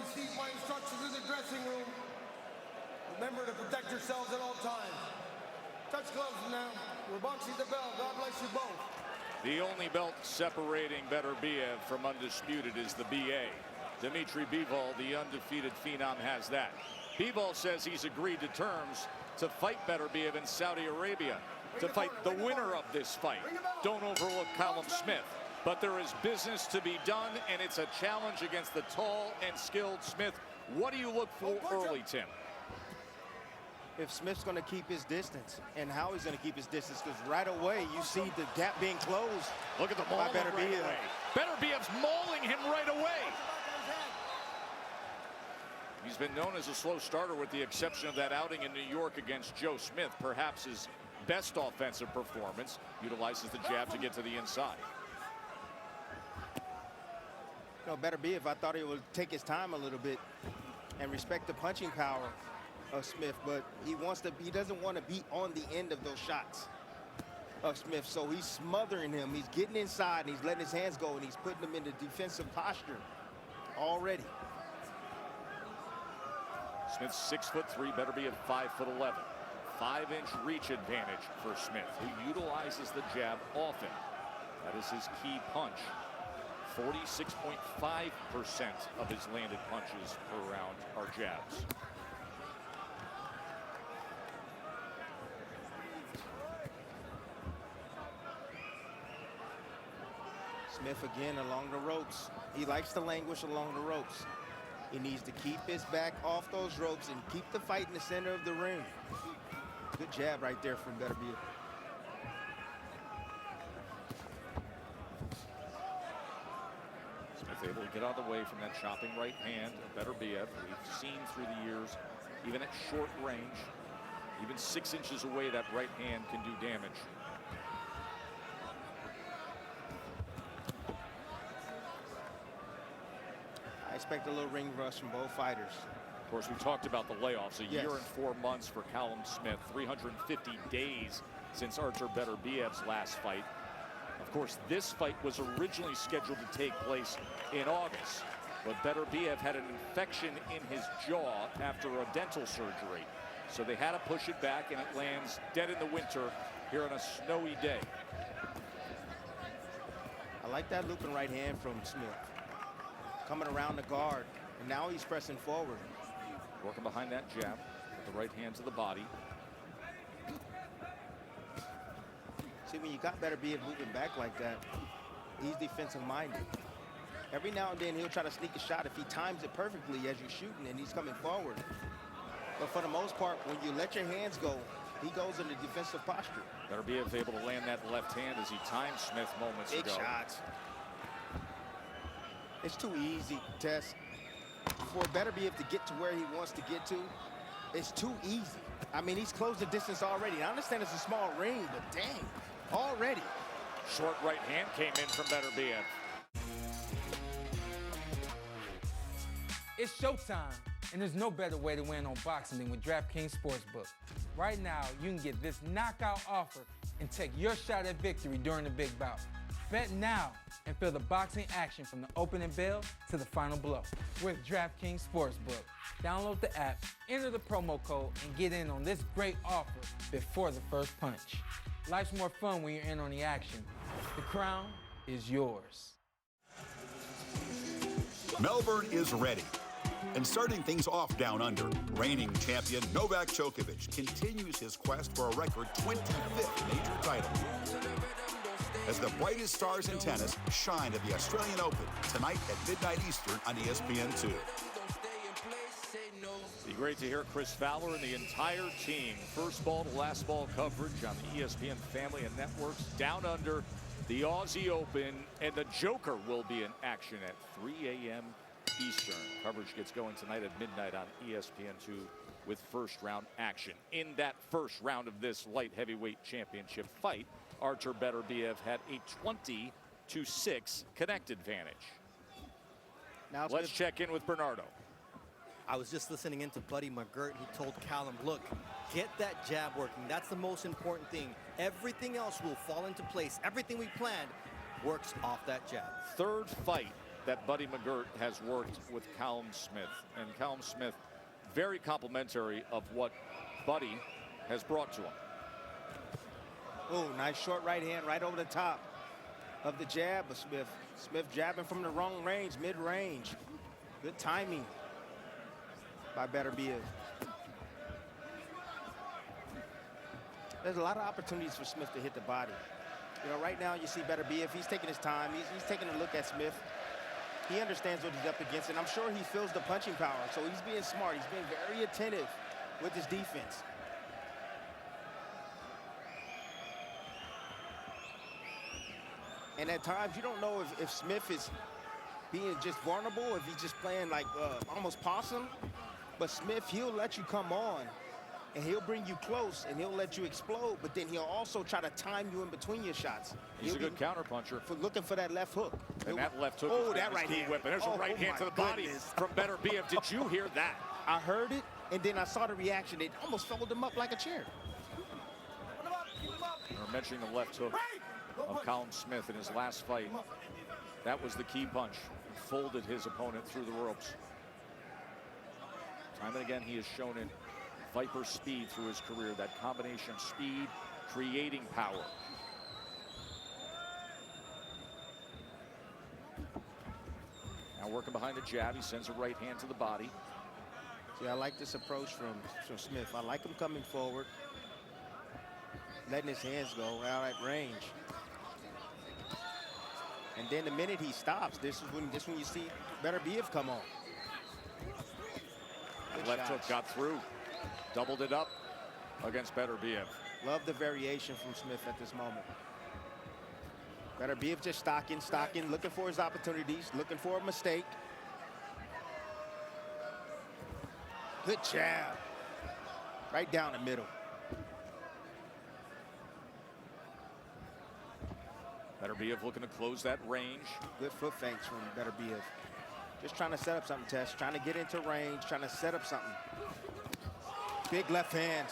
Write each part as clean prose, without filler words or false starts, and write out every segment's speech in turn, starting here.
received my instructions in the dressing room. Remember to protect yourselves at all times. Touch gloves now. We're boxing the belt. God bless you both. The only belt separating Beterbiev from undisputed is the BA. Dmitry Bivol, the undefeated phenom, has that. Bivol says he's agreed to terms to fight Beterbiev in Saudi Arabia, to fight the winner of this fight. Don't overlook Callum Smith. But there is business to be done, and it's a challenge against the tall and skilled Smith. What do you look for early, Tim? If Smith's going to keep his distance, and how he's going to keep his distance, because right away you see the gap being closed. Look at the maul right away. Beterbiev's mauling him right away. He's been known as a slow starter with the exception of that outing in New York against Joe Smith. Perhaps his best offensive performance. Utilizes the jab to get to the inside. You know, Beterbiev, I thought he would take his time a little bit and respect the punching power of Smith, but he doesn't want to be on the end of those shots of Smith, so he's smothering him. He's getting inside, and he's letting his hands go, and he's putting him into defensive posture already. Smith's 6'3", Beterbiev 5'11". 5-inch reach advantage for Smith, who utilizes the jab often. That is his key punch. 46.5% of his landed punches per round are jabs. Smith again along the ropes. He likes to languish along the ropes. He needs to keep his back off those ropes and keep the fight in the center of the ring. Good jab right there from Beterbiev. Smith able to get out of the way from that chopping right hand of Beterbiev. We've seen through the years, even at short range, even 6 inches away, that right hand can do damage. I expect a little ring rust from both fighters. Of course, we talked about the layoffs. A year and 4 months for Callum Smith. 350 days since Artur Beterbiev's last fight. Of course, this fight was originally scheduled to take place in August, but Beterbiev had an infection in his jaw after a dental surgery. So they had to push it back, and it lands dead in the winter here on a snowy day. I like that looping right hand from Smith. Coming around the guard, and now he's pressing forward. Working behind that jab with the right hand to the body. See, when you got Beterbiev moving back like that, he's defensive minded. Every now and then he'll try to sneak a shot if he times it perfectly as you're shooting and he's coming forward. But for the most part, when you let your hands go, he goes into defensive posture. Beterbiev able to land that left hand as he timed Smith moments ago. Big shots. It's too easy, Tess. For Beterbiev to get to where he wants to get to, it's too easy. I mean, he's closed the distance already. I understand it's a small ring, but dang, already. Short right hand came in from Beterbiev. It's showtime, and there's no better way to win on boxing than with DraftKings Sportsbook. Right now, you can get this knockout offer and take your shot at victory during the big bout. Bet now and feel the boxing action from the opening bell to the final blow with DraftKings Sportsbook. Download the app, enter the promo code, and get in on this great offer before the first punch. Life's more fun when you're in on the action. The crown is yours. Melbourne is ready. And starting things off down under, reigning champion Novak Djokovic continues his quest for a record 25th major title. As the brightest stars in tennis shine at the Australian Open tonight at midnight Eastern on ESPN2. Be great to hear Chris Fowler and the entire team. First ball to last ball coverage on the ESPN family and networks. Down under, the Aussie Open, and the Joker will be in action at 3 a.m. Eastern. Coverage gets going tonight at midnight on ESPN2 with first round action. In that first round of this light heavyweight championship fight, Artur Beterbiev had a 20-6 connect advantage. Now let's check in with Bernardo. I was just listening into Buddy McGirt. He told Callum, look, get that jab working. That's the most important thing. Everything else will fall into place. Everything we planned works off that jab. Third fight that Buddy McGirt has worked with Callum Smith. And Callum Smith, very complimentary of what Buddy has brought to him. Oh, nice short right hand right over the top of the jab of Smith. Smith jabbing from the wrong range, mid-range. Good timing by Beterbiev. There's a lot of opportunities for Smith to hit the body. You know, right now you see Beterbiev, he's taking his time. He's taking a look at Smith. He understands what he's up against, and I'm sure he feels the punching power. So he's being smart. He's being very attentive with his defense. And at times, you don't know if Smith is being just vulnerable, if he's just playing like almost possum. But Smith, he'll let you come on, and he'll bring you close, and he'll let you explode. But then he'll also try to time you in between your shots. He's a good counterpuncher. Looking for that left hook. And that left hook. Oh, that right hand. There's a right hand to the body from Beterbiev. Did you hear that? I heard it, and then I saw the reaction. It almost folded him up like a chair. We're mentioning the left hook of Callum Smith in his last fight. That was the key punch. Folded his opponent through the ropes. Time and again, he has shown it. Viper speed through his career. That combination of speed, creating power. Now working behind the jab, he sends a right hand to the body. See, I like this approach from Smith. I like him coming forward, letting his hands go out at range. And then the minute he stops, this is when you see Beterbiev come on. That left hook got through. Doubled it up against Beterbiev. Love the variation from Smith at this moment. Beterbiev just stocking, looking for his opportunities, looking for a mistake. Good jab. Right down the middle. Beterbiev looking to close that range. Good foot feints from Beterbiev. Just trying to set up something, Tess. Trying to get into range, trying to set up something. Big left hand.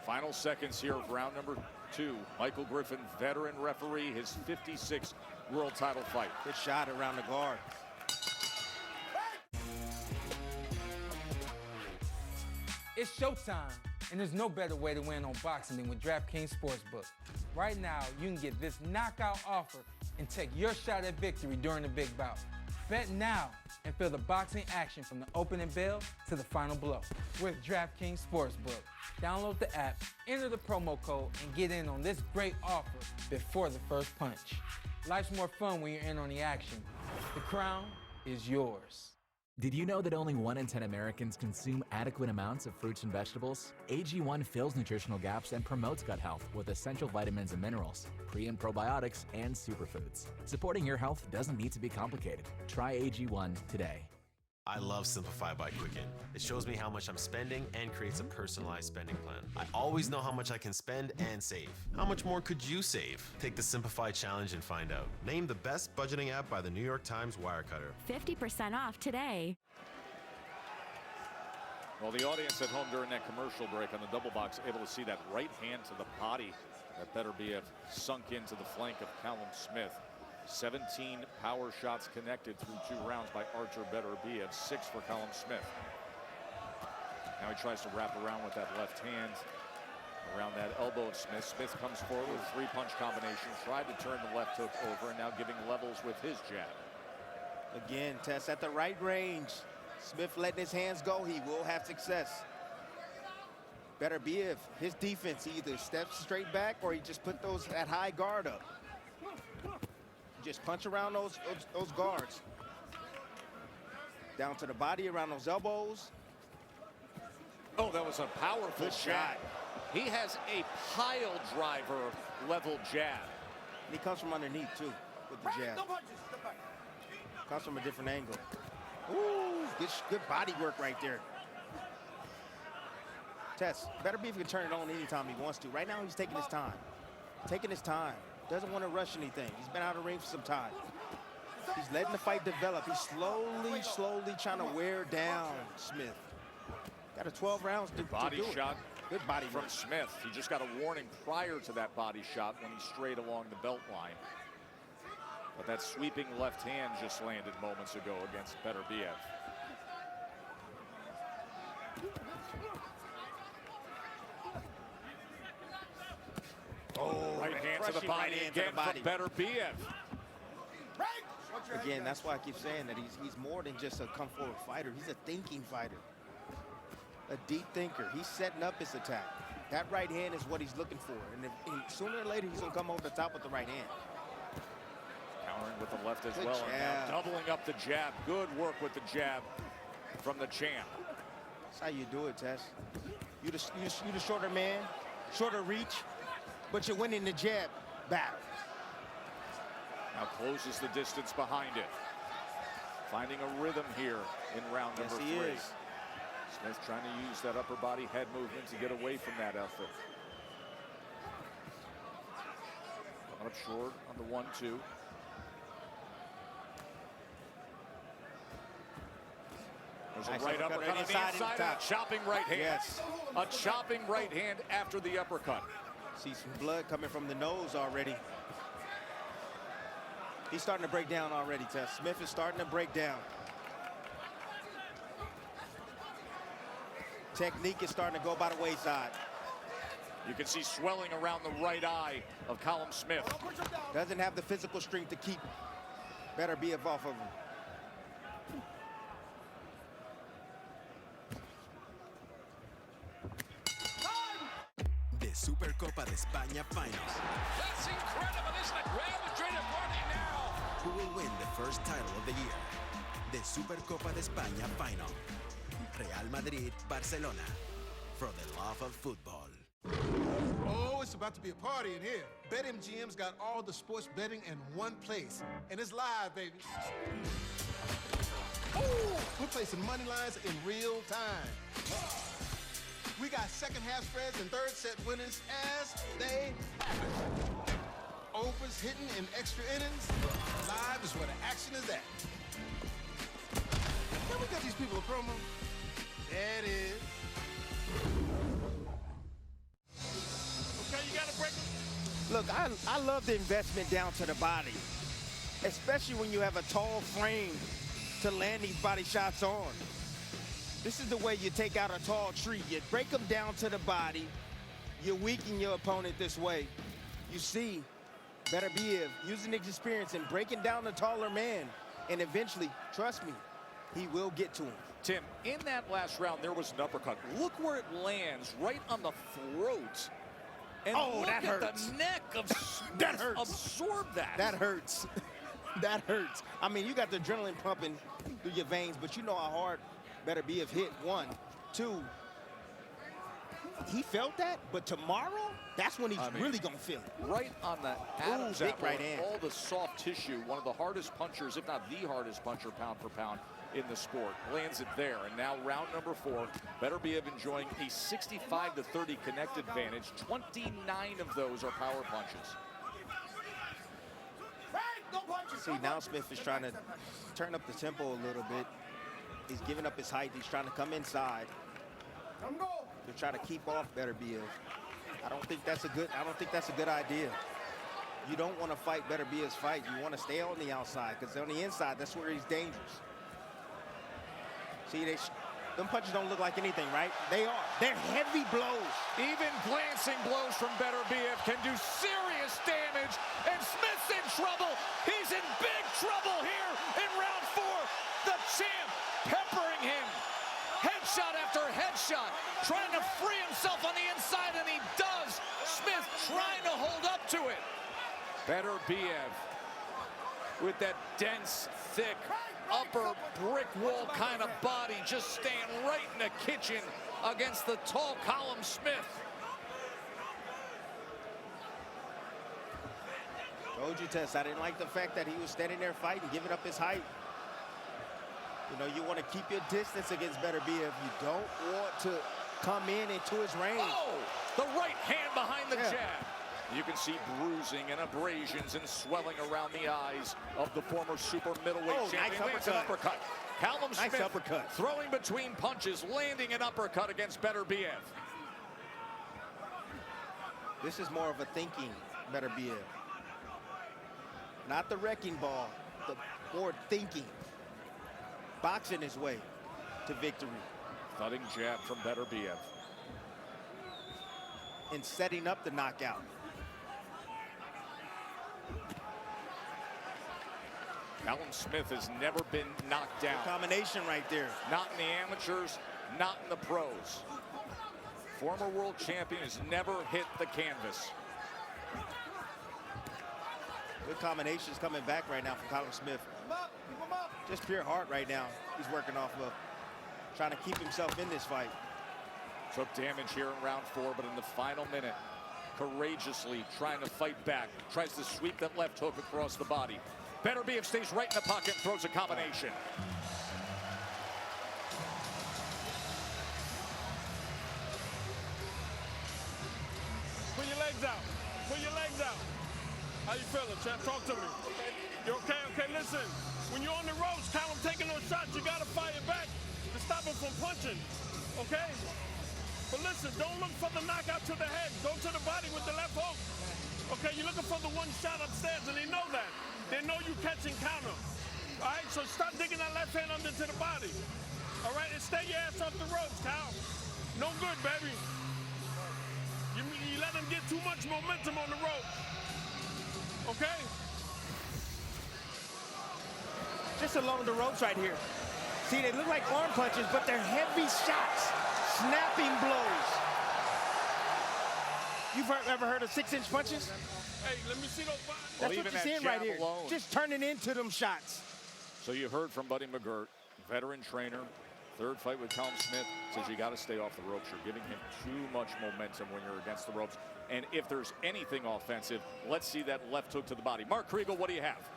Final seconds here of round number 2. Michael Griffin, veteran referee, his 56th world title fight. Good shot around the guard. It's showtime, and there's no better way to win on boxing than with DraftKings Sportsbook. Right now, you can get this knockout offer and take your shot at victory during the big bout. Bet now and feel the boxing action from the opening bell to the final blow with DraftKings Sportsbook. Download the app, enter the promo code, and get in on this great offer before the first punch. Life's more fun when you're in on the action. The crown is yours. Did you know that only 1 in 10 Americans consume adequate amounts of fruits and vegetables? AG1 fills nutritional gaps and promotes gut health with essential vitamins and minerals, pre- and probiotics, and superfoods. Supporting your health doesn't need to be complicated. Try AG1 today. I love Simplify by Quicken. It shows me how much I'm spending and creates a personalized spending plan. I always know how much I can spend and save. How much more could you save? Take the Simplify challenge and find out. Named the best budgeting app by the New York Times Wirecutter. 50% off today. Well, the audience at home during that commercial break on the double box able to see that right hand to the body that Beterbiev sunk into the flank of Callum Smith. 17 power shots connected through 2 rounds by Artur Beterbiev, 6 for Callum Smith. Now he tries to wrap around with that left hand around that elbow of Smith. Smith comes forward with a 3-punch combination, tried to turn the left hook over, and now giving levels with his jab. Again, Tess at the right range. Smith letting his hands go, he will have success. Beterbiev, his defense, he either steps straight back or he just put that high guard up. Just punch around those guards. Down to the body, around those elbows. Oh, that was a powerful shot. He has a pile driver level jab. And he comes from underneath too with the jab. Comes from a different angle. Ooh, good body work right there. Tess, Beterbiev can turn it on anytime he wants to. Right now, he's taking his time. Doesn't want to rush anything. He's been out of the ring for some time. He's letting the fight develop. He's slowly trying to wear down Smith. Got a 12 rounds to do it. Body shot. Good body from Smith. He just got a warning prior to that body shot when he strayed along the belt line. That sweeping left hand just landed moments ago against Beterbiev. Oh, right hand to the crushing body right hand to again the body. from Beterbiev. Again, that's why I keep saying that he's more than just a come-forward fighter. He's a thinking fighter, a deep thinker. He's setting up his attack. That right hand is what he's looking for. And sooner or later, he's going to come over the top with the right hand. Countering with the left as Good well. jab. And now doubling up the jab. Good work with the jab from the champ. That's how you do it, Tess. You the shorter man, shorter reach, but you're winning the jab battle. Now closes the distance behind it. Finding a rhythm here in round number 3. Yes, he is. Smith trying to use that upper body head movement to get away from that effort. Coming up short on the 1-2. There's a Nice right uppercut on the inside and and a chopping right hand. Yes. A chopping right hand after the uppercut. See some blood coming from the nose already. He's starting to break down already, Tess. Smith is starting to break down. Technique is starting to go by the wayside. You can see swelling around the right eye of Callum Smith. Doesn't have the physical strength to keep Beterbiev off of him. The Supercopa de España Finals. That's incredible, isn't it? Real Madrid are running now. Who will win the first title of the year? The Supercopa de España Final. Real Madrid, Barcelona. For the love of football. Oh, it's about to be a party in here. BetMGM's got all the sports betting in one place. And it's live, baby. Ooh, we're placing money lines in real time. We got second half spreads and third set winners as they happen. Overs hitting in extra innings. Live is where the action is at. Can we get these people a promo? There it is. Okay, you got to break them. Look, I love the investment down to the body, especially when you have a tall frame to land these body shots on. This is the way you take out a tall tree. You break them down to the body. You weaken your opponent this way. You see Beterbiev using his experience and breaking down the taller man. And eventually, trust me, he will get to him. Tim, in that last round, there was an uppercut. Look where it lands, right on the throat. And look that at hurts. the neck of Smith. That hurts. Absorb that. That hurts. That hurts. I mean, you got the adrenaline pumping through your veins, but you know how hard Beterbiev hit. 1, 2. He felt that, but tomorrow, that's when he's really going to feel it. Right on the Adam's big apple, right hand. all the soft tissue, one of the hardest punchers, if not the hardest puncher pound for pound in the sport. Lands it there, and now round number 4, Beterbiev enjoying a 65-30 connect advantage. 29 of those are power punches. See, now Smith is trying to turn up the tempo a little bit. He's giving up his height. He's trying to come inside. They're trying to keep off Beterbiev. I don't think that's a good idea. You don't want to fight Beterbiev's fight. You want to stay on the outside, because on the inside, that's where he's dangerous. See, them punches don't look like anything, right? They are. They're heavy blows. Even glancing blows from Beterbiev can do serious damage, and Smith's in trouble. He's in big trouble here in round 4. The champ peppering him. Headshot after headshot, trying to free himself on the inside, and he does. Smith trying to hold up to it. Beterbiev with that dense, thick, upper brick wall kind of body, just staying right in the kitchen against the tall Callum Smith. Told you, Tess, I didn't like the fact that he was standing there fighting, giving up his height. You know, you want to keep your distance against Beterbiev. You don't want to come into his range. Oh, the right hand behind the jab. You can see bruising and abrasions and swelling around the eyes of the former super middleweight champion. Nice uppercut. Callum Nice Smith uppercut. throwing between punches, landing an uppercut against Beterbiev. This is more of a thinking Beterbiev. Not the wrecking ball, the more thinking. Boxing his way to victory. Thudding jab from Beterbiev. And setting up the knockout. Callum Smith has never been knocked down. Combination right there. Not in the amateurs, not in the pros. Former world champion has never hit the canvas. Good combinations coming back right now from Callum Smith. Just pure heart right now he's working off of. Trying to keep himself in this fight. Took damage here in round 4, but in the final minute, courageously trying to fight back. Tries to sweep that left hook across the body. Beterbiev stays right in the pocket and throws a combination. Put your legs out. Put your legs out. How you feeling, champ? Talk to me. You okay? Okay, listen. When you're on the ropes, Callum taking those shots, you got to fire back to stop him from punching, okay? But listen, don't look for the knockout to the head. Go to the body with the left hook. Okay, you're looking for the one shot upstairs, and they know that. They know you catching counter. All right, so stop digging that left hand under to the body. All right, and stay your ass off the ropes, Cal. No good, baby. You let them get too much momentum on the ropes. Okay? Just along the ropes right here. See, they look like arm punches, but they're heavy shots. Snapping blows. You've ever heard of 6-inch punches? Hey, let me see those bodies. That's what you're seeing right here. Alone. Just turning into them shots. So you heard from Buddy McGirt, veteran trainer, third fight with Callum Smith, says you got to stay off the ropes. You're giving him too much momentum when you're against the ropes. And if there's anything offensive, let's see that left hook to the body. Mark Kriegel, what do you have?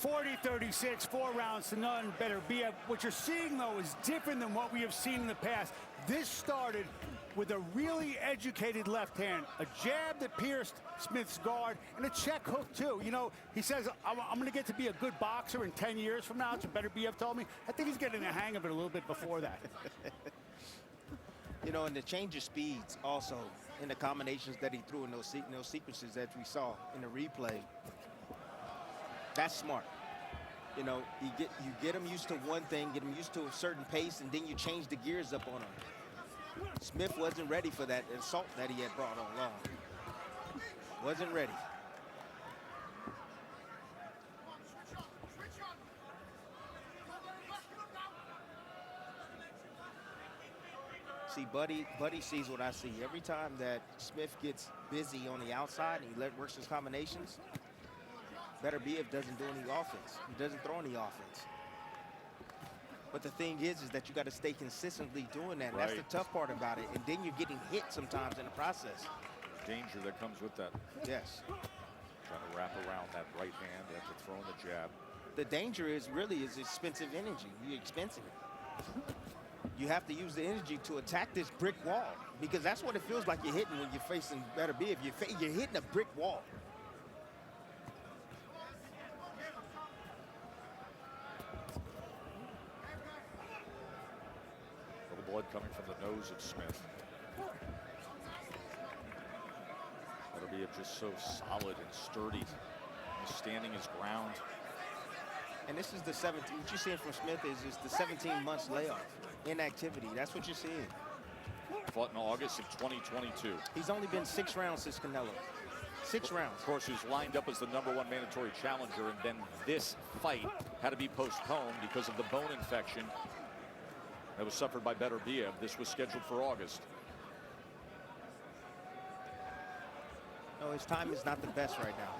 40-36, 4 rounds to none. Beterbiev. What you're seeing, though, is different than what we have seen in the past. This started with a really educated left hand, a jab that pierced Smith's guard, and a check hook, too. You know, he says, I'm going to get to be a good boxer in 10 years from now. That's what Beterbiev told me. I think he's getting the hang of it a little bit before that. You know, and the change of speeds also in the combinations that he threw in those sequences that we saw in the replay. That's smart. You know, you get them used to one thing, get them used to a certain pace, and then you change the gears up on them. Smith wasn't ready for that assault that he had brought on long. Wasn't ready. See, Buddy sees what I see. Every time that Smith gets busy on the outside and he works his combinations, Beterbiev doesn't do any offense. He doesn't throw any offense. But the thing is that you got to stay consistently doing that. Right. That's the tough part about it. And then you're getting hit sometimes in the process. Danger that comes with that. Yes. Trying to wrap around that right hand after throwing the jab. The danger is expensive energy. You're expensing it. You have to use the energy to attack this brick wall, because that's what it feels like you're hitting when you're facing Beterbiev. You're hitting a brick wall. Little blood coming from the nose of Smith. Beterbiev just so solid and sturdy, standing his ground. And this is the 17. What you're seeing from Smith is the 17 months layoff, inactivity. That's what you're seeing. Fought in August of 2022. He's only been 6 rounds since Canelo. 6 rounds. Of course, who's lined up as the #1 mandatory challenger, and then this fight had to be postponed because of the bone infection that was suffered by Beterbiev. This was scheduled for August. No, his time is not the best right now.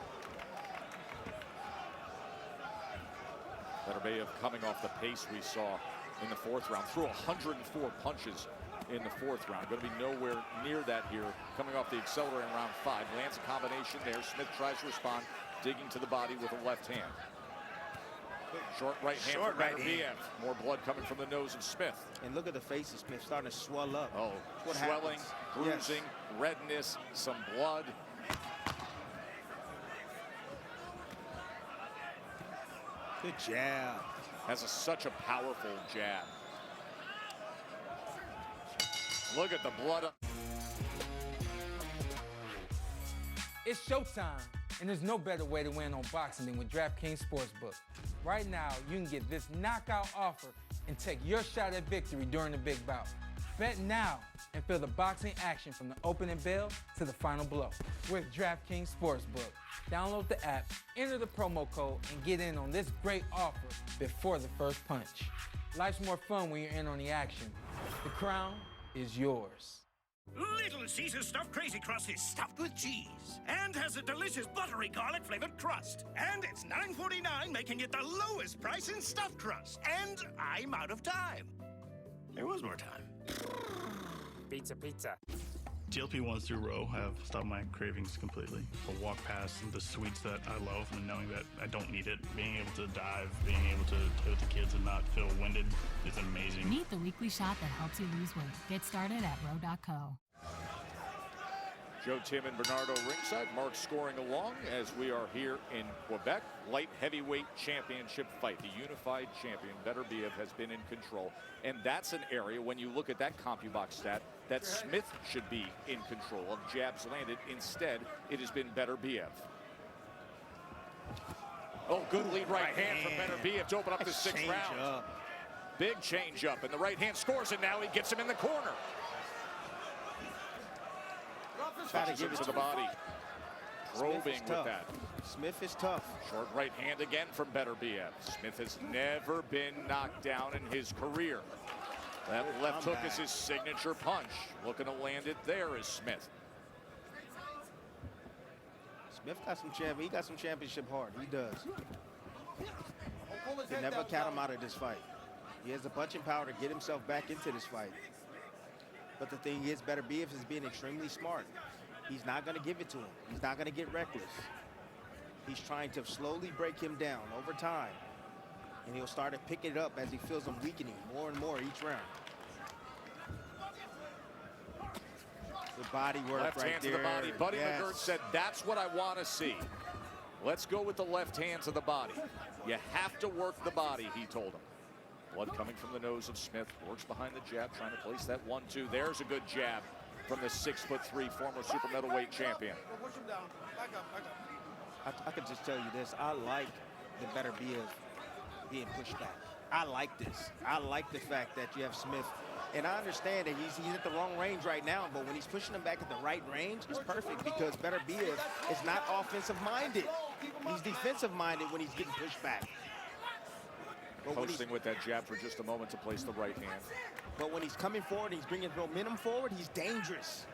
Beterbiev coming off the pace we saw in the 4th round. Threw 104 punches in the 4th round. Going to be nowhere near that here. Coming off the accelerator in round 5. Lands a combination there. Smith tries to respond, digging to the body with a left hand. Short right hand Short for right Beterbiev. hand. More blood coming from the nose of Smith. And look at the face of Smith starting to swell up. Oh, What swelling, happens. bruising, redness, some blood. Good jab. Has such a powerful jab. Look at the blood. It's showtime. And there's no better way to win on boxing than with DraftKings Sportsbook. Right now, you can get this knockout offer and take your shot at victory during the big bout. Bet now and feel the boxing action from the opening bell to the final blow with DraftKings Sportsbook. Download the app, enter the promo code, and get in on this great offer before the first punch. Life's more fun when you're in on the action. The crown is yours. Little Caesar's stuffed crazy crust is stuffed with cheese and has a delicious buttery garlic flavored crust. And it's $9.49, making it the lowest price in stuffed crust. And I'm out of time. There was more time. Pizza, pizza. GLP-1s through Row have stopped my cravings completely. A walk past the sweets that I love and knowing that I don't need it, being able to dive, being able to play with the kids and not feel winded is amazing. Meet the weekly shot that helps you lose weight. Get started at row.co. Joe, Tim, and Bernardo ringside. Mark scoring along as we are here in Quebec. Light heavyweight championship fight. The unified champion, Beterbiev, has been in control. And that's an area, when you look at that CompuBox stat, that Smith should be in control of. Jabs landed. Instead, it has been Beterbiev. Oh, good lead right hand from Beterbiev to open up the sixth round. Big change up, and the right hand scores it now. He gets him in the corner. Try to give it to the body. Probing with tough. that. Smith is tough. Short right hand again from Beterbiev. Smith has never been knocked down in his career. That left hook is his signature punch. Looking to land it there is Smith. Smith got some he got some championship heart. He does. They never count him out of this fight. He has the punching power to get himself back into this fight. But the thing is, Beterbiev is being extremely smart. He's not going to give it to him. He's not going to get reckless. He's trying to slowly break him down over time. And he'll start to pick it up as he feels him weakening more and more each round. The body work left right hand there. to the body. Buddy Yes. McGirt said, that's what I want to see. Let's go with the left hand to the body. You have to work the body, he told him. Blood coming from the nose of Smith. Works behind the jab, trying to place that 1-2. There's a good jab from the 6'3" former super middleweight champion. Push him down. Back up, back up. I could just tell you this. I like the Beterbiev being pushed back. I like this. I like the fact that you have Smith. And I understand that he's at the wrong range right now, but when he's pushing him back at the right range, it's perfect because Beterbiev is not offensive-minded. He's defensive-minded when he's getting pushed back. Posting with that jab for just a moment to place the right hand. But when he's coming forward, he's bringing momentum forward, he's dangerous.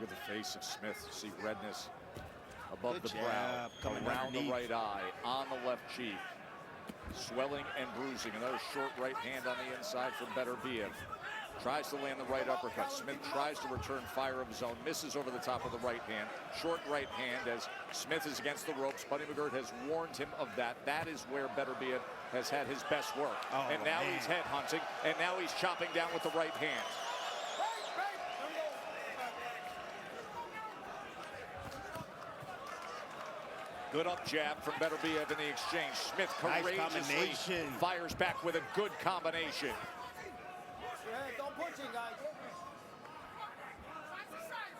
Look at the face of Smith. See redness above Good the jab. brow, Coming around underneath. the right eye, on the left cheek. Swelling and bruising. Another short right hand on the inside from Beterbiev. Tries to land the right uppercut. Smith tries to return fire of his own. Misses over the top of the right hand. Short right hand as Smith is against the ropes. Buddy McGirt has warned him of that. That is where Beterbiev has had his best work. Oh, and now man. he's head hunting. And now he's chopping down with the right hand. Good up jab from Beterbiev in the exchange. Smith Nice courageously combination. fires back with a good combination. Don't push him, guys.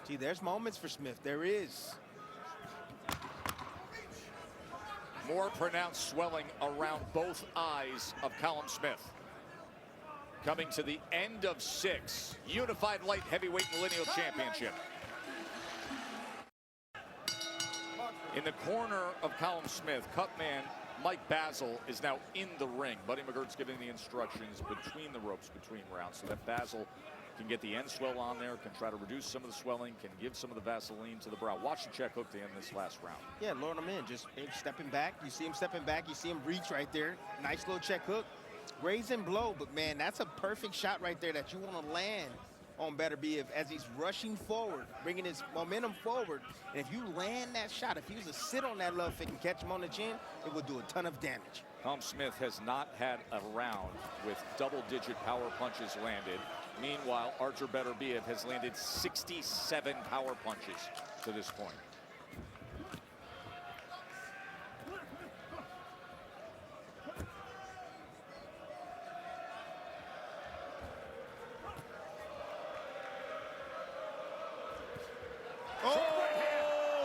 See, there's moments for Smith. There is. More pronounced swelling around both eyes of Callum Smith. Coming to the end of 6. Unified light heavyweight millennial championship. In the corner of Callum Smith, cutman Mike Basil is now in the ring. Buddy McGirt's giving the instructions between the ropes, between rounds, so that Basil can get the end swell on there, can try to reduce some of the swelling, can give some of the Vaseline to the brow. Watch the check hook to end this last round. Yeah, lure him in. Just stepping back. You see him stepping back. You see him reach right there. Nice little check hook. Raise and blow. But, man, that's a perfect shot right there that you want to land on Beterbiev as he's rushing forward, bringing his momentum forward. And if you land that shot, if he was to sit on that love kick and catch him on the chin, it would do a ton of damage. Callum Smith has not had a round with double-digit power punches landed. Meanwhile, Artur Beterbiev has landed 67 power punches to this point.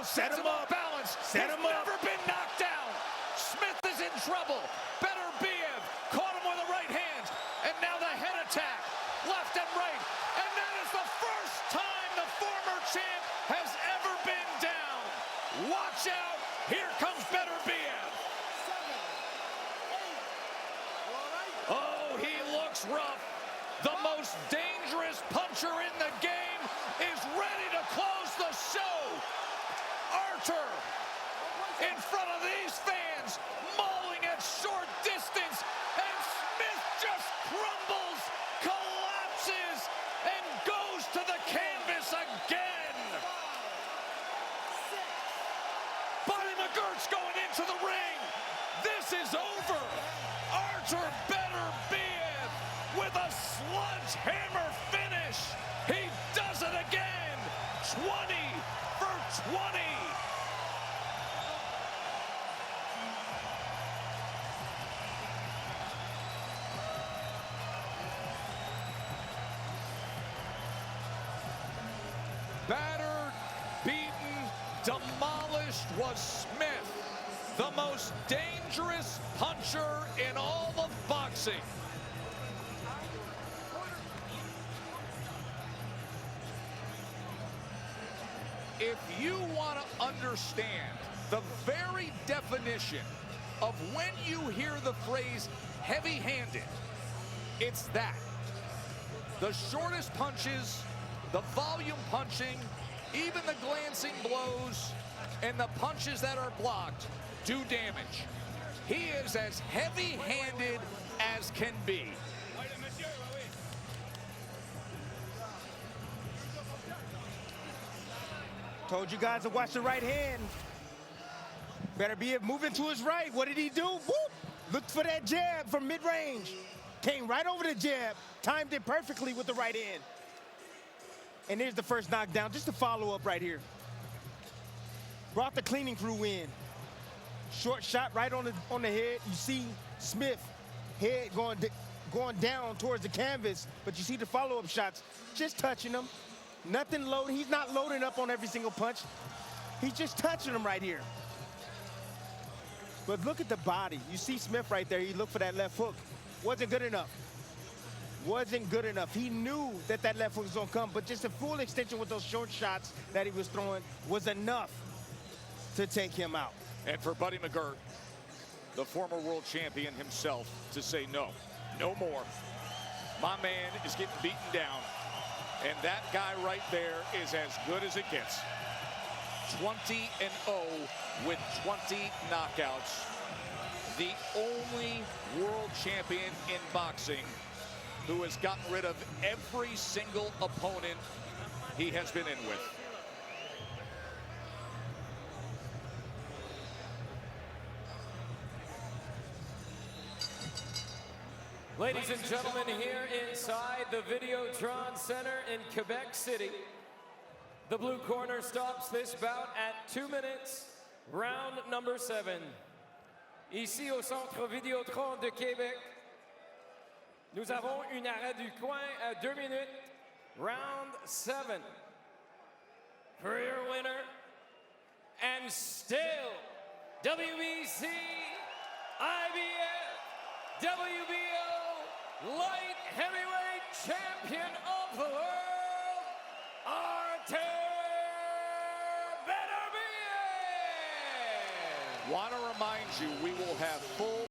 sets him off balance. Set him up. Never been knocked down. Smith is in trouble. Beterbiev caught him with a right hand. And now the head attack, left and right. And that is the first time the former champ has ever been down. Watch out. Here comes Beterbiev. Oh, he looks rough. The most dangerous puncher in the game is ready to close the show. Artur in front of these fans, mauling at short distance, and Smith just crumbles, collapses, and goes to the canvas again. Buddy McGirt's going into the ring. This is over. Artur Beterbiev with a sledgehammer finish. He does it again. 20 for 20. Battered, beaten, demolished was Smith, the most dangerous puncher in all of boxing. If you want to understand the very definition of when you hear the phrase heavy-handed, it's that. The shortest punches, the volume punching, even the glancing blows, and the punches that are blocked do damage. He is as heavy-handed as can be. Told you guys to watch the right hand. Beterbiev moving to his right. What did he do? Whoop! Looked for that jab from mid-range. Came right over the jab. Timed it perfectly with the right hand. And there's the first knockdown. Just a follow-up right here. Brought the cleaning crew in. Short shot right on the head. You see Smith head going down towards the canvas, but you see the follow-up shots just touching him. Nothing loading. He's not loading up on every single punch. He's just touching him right here. But look at the body. You see Smith right there. He looked for that left hook. Wasn't good enough. Wasn't good enough. He knew that that left hook was going to come, but just a full extension with those short shots that he was throwing was enough to take him out. And for Buddy McGirt, the former world champion himself, to say no, no more. My man is getting beaten down. And that guy right there is as good as it gets. 20-0 with 20 knockouts. The only world champion in boxing who has gotten rid of every single opponent he has been in with. Ladies and gentlemen, here inside the Videotron Center in Quebec City, the blue corner stops this bout at 2 minutes, round number 7. Ici au Centre Vidéotron de Québec, nous avons une arrêt du coin à 2 minutes, round 7. For your winner, and still WBC, IBF, WBO, light heavyweight champion of the world, Artur Beterbiev. Want to remind you, we will have full